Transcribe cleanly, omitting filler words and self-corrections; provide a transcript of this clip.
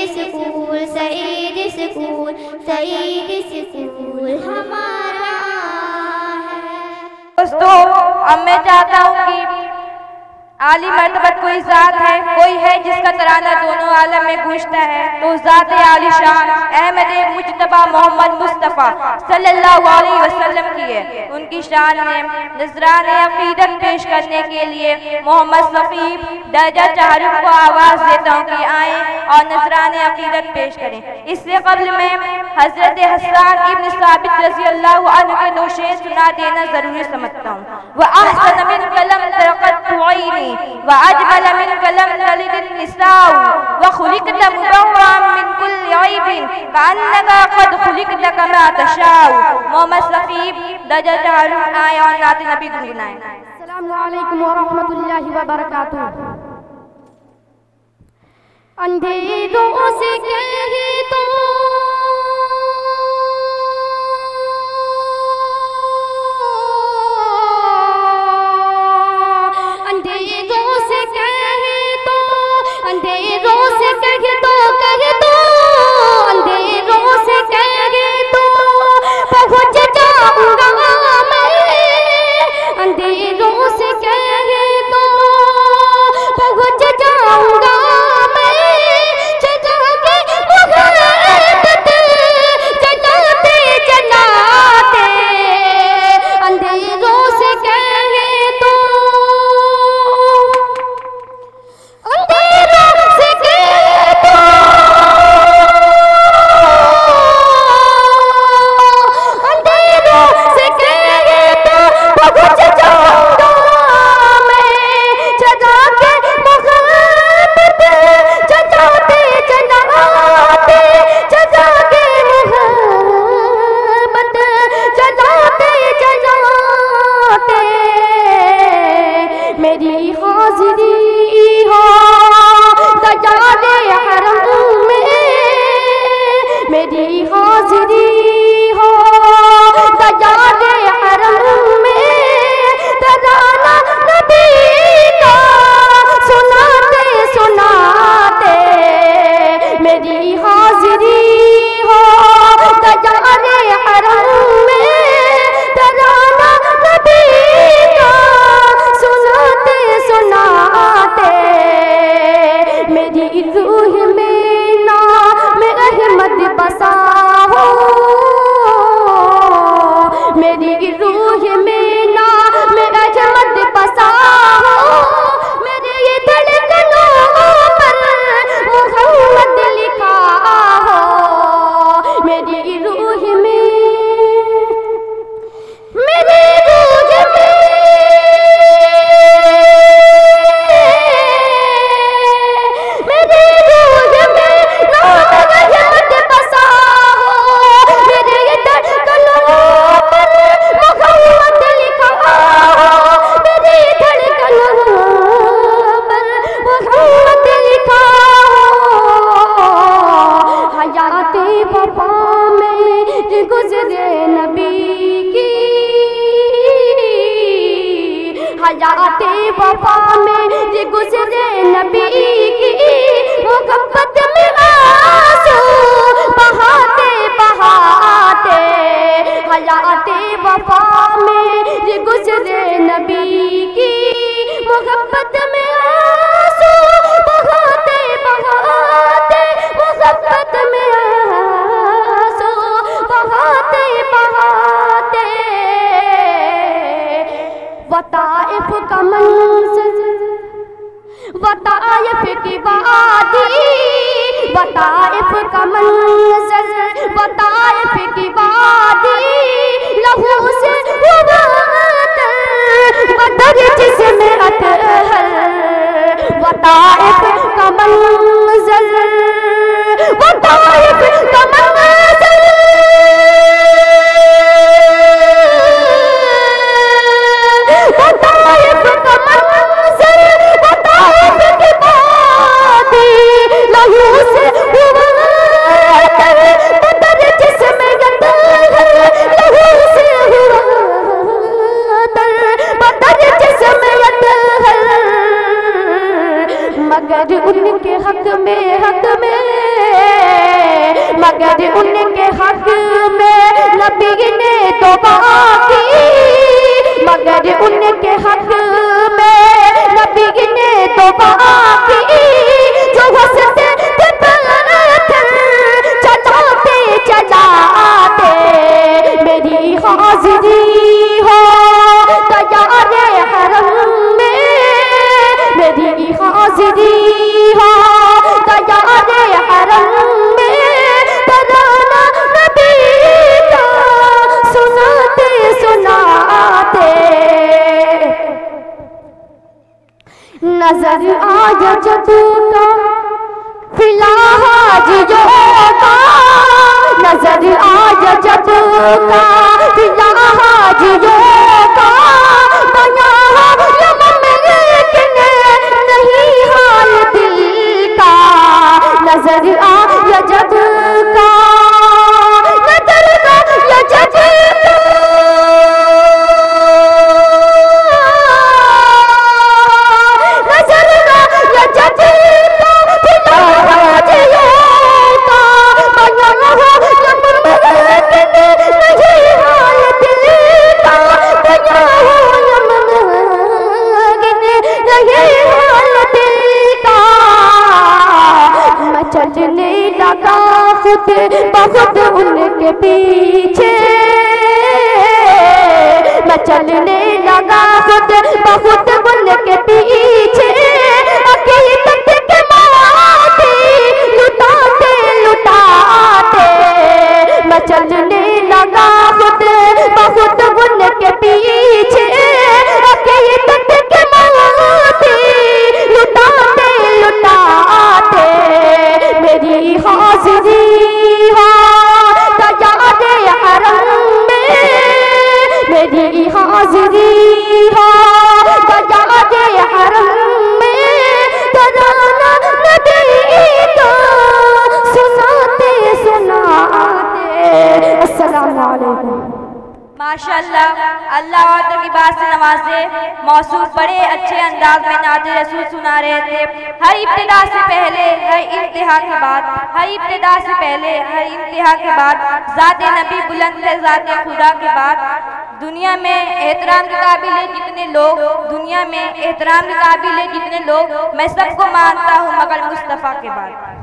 School हमारा है। दोस्तों, अब मैं चाहता हूँ कि आली मर्तबत कोई ज़ात है, कोई है जिसका तराना दोनों आलम में गूंजता है, तो ज़ात आली शान अहमद मुज्तबा मोहम्मद मुस्तफ़ा सल्लल्लाहु अलैहि वसल्लम की है। उनकी शान में नजरान अक़ीदत पेश करने के लिए मोहम्मद सफ़ी दर्जा चारुफ को आवाज़ देता हूँ कि आए और नजरान अक़ीदत पेश करें। इससे कब्ल में हज़रत हसन इब्न साबित रज़ी अल्लाहु अन्हु के दो शेर सुना देना ज़रूरी समझता हूँ। वह अहसन मिन कलम तरक़त तुईनी व अजमल मिन कलम तलिदिन निसाउ व खुलिक़त मुबव्वअम मिन कुल्लि ऐबिन कअन्नका क़द खुलिक़त कमा तशाउ। मोहम्मद सफ़ी दर्जा चारुफ आए और नात नबी गुनगुनाएं। अस्सलामु अलैकुम व रहमतुल्लाहि व बरकातुहू। अंधेरों से कहे तो अंधेरों से कहे तो अंधेरों से कहे तो अंधेरों से कहे तो पहुँच जाऊंगा मैं। अंधेरों से कहे तो पहुँच जाऊंगा मैं। जगाते जगाते अंधेरों से कहे तो अंधेरों से कहे तो अंधेरों से कहे तो पहुँच जाऊंगा मैं। जगाते मोहब्बत जगाते जगाते जगाते मोहब्बत जगाते जगाते मेरी हाज़िरी हो सजादे हरम में। मेरी हाज़िरी हो सजादे हरम में। तराना नबी का सुनाते सुनाते मेरी हाज़िरी हो सजादे हरम में। तराना नबी का सुनाते सुनाते मेरी रूह में नाम अहमद बसा हो। मेरी रूह में नाम अहमद बसा हो। मेरे ये धड़कनों पर मोहम्मद लिखा हो। मेरी रूह में मेरी रूह में मेरी रूह में नाम अहमद बसा हो। मेरे ये धड़कनों पर मोहम्मद लिखा हो। मेरी धड़कनों पर मोहम्मद लिखा हो। हयाते वफा में जो गुज़रे नबी की। हयाते वफा में जो गुज़रे नबी की। मोहब्बत में आंसू बहाते बहाते हयाते वफा में जो गुज़रे नबी की। मोहब्बत में आंसू बहाते बहाते मोहब्बत में आंसू बहाते बहाते वताइफ का मंज़र वताइफ की वादी। वताइफ का मंज़र वताइफ की वादी। लहू से बदर जिसमें अतहर। वताइफ का मंज़र वताइफ का मंज़र वताइफ का मंज़र वताइफ की वादी। लहू से बदर जिसमें अतहर। लहू से बदर जिसमें अतहर। मगर उनके हक में हक नबी ने दुआ की, मगर उनके हक में नबी ने दुआ की। जो हंसते थे पत्थर चलाते चलाते, मेरी हाजिरी हो तैयारे हरम में, मेरी हाजिरी हो तैयारे हरम में। तराना नबी का सुनाते सुनाते, नजर आया जब का फिलहाजियों का, नजर आया जब का फिलहाजियों का। नहीं हाल दिल का, नजर आया जब का, नजर आया जब का, नजर आया जब का फिलहाजियों का। नहीं हाल दिल का, चलने लगा खुद बहुत उनके पीछे, मैं चलने लगा खुद बहुत उनके पीछे। हकीकत के माथे लुटाते लुटाते, मैं चलने लगा खुद बहुत उनके पीछे। हकीकत के माथे लुटाते लुटाते, मेरी हाजिरी हो तैयारे हरम में, मेरी हाजिरी हो तैयारे हरम में। तराना नबी का सुनाते सुनाते। अस्सलाम वालेकुम। माशाअल्लाह, अल्लाह और की बात से नवाजे मौसूफ बड़े अच्छे अंदाज में नाते रसूल सुना रहे थे। हर इब्तिदा से पहले, हर इंतहा के बाद, हर इब्तिदा से पहले, हर इंतहा के बाद ज़ाते नबी बुलंद है, ज़ाते खुदा के बाद। दुनिया में एहतराम के काबिल है जितने लोग, दुनिया में एहतराम के काबिल है जितने लोग, मैं सबको मानता हूँ मगर मुस्तफ़ा के बाद।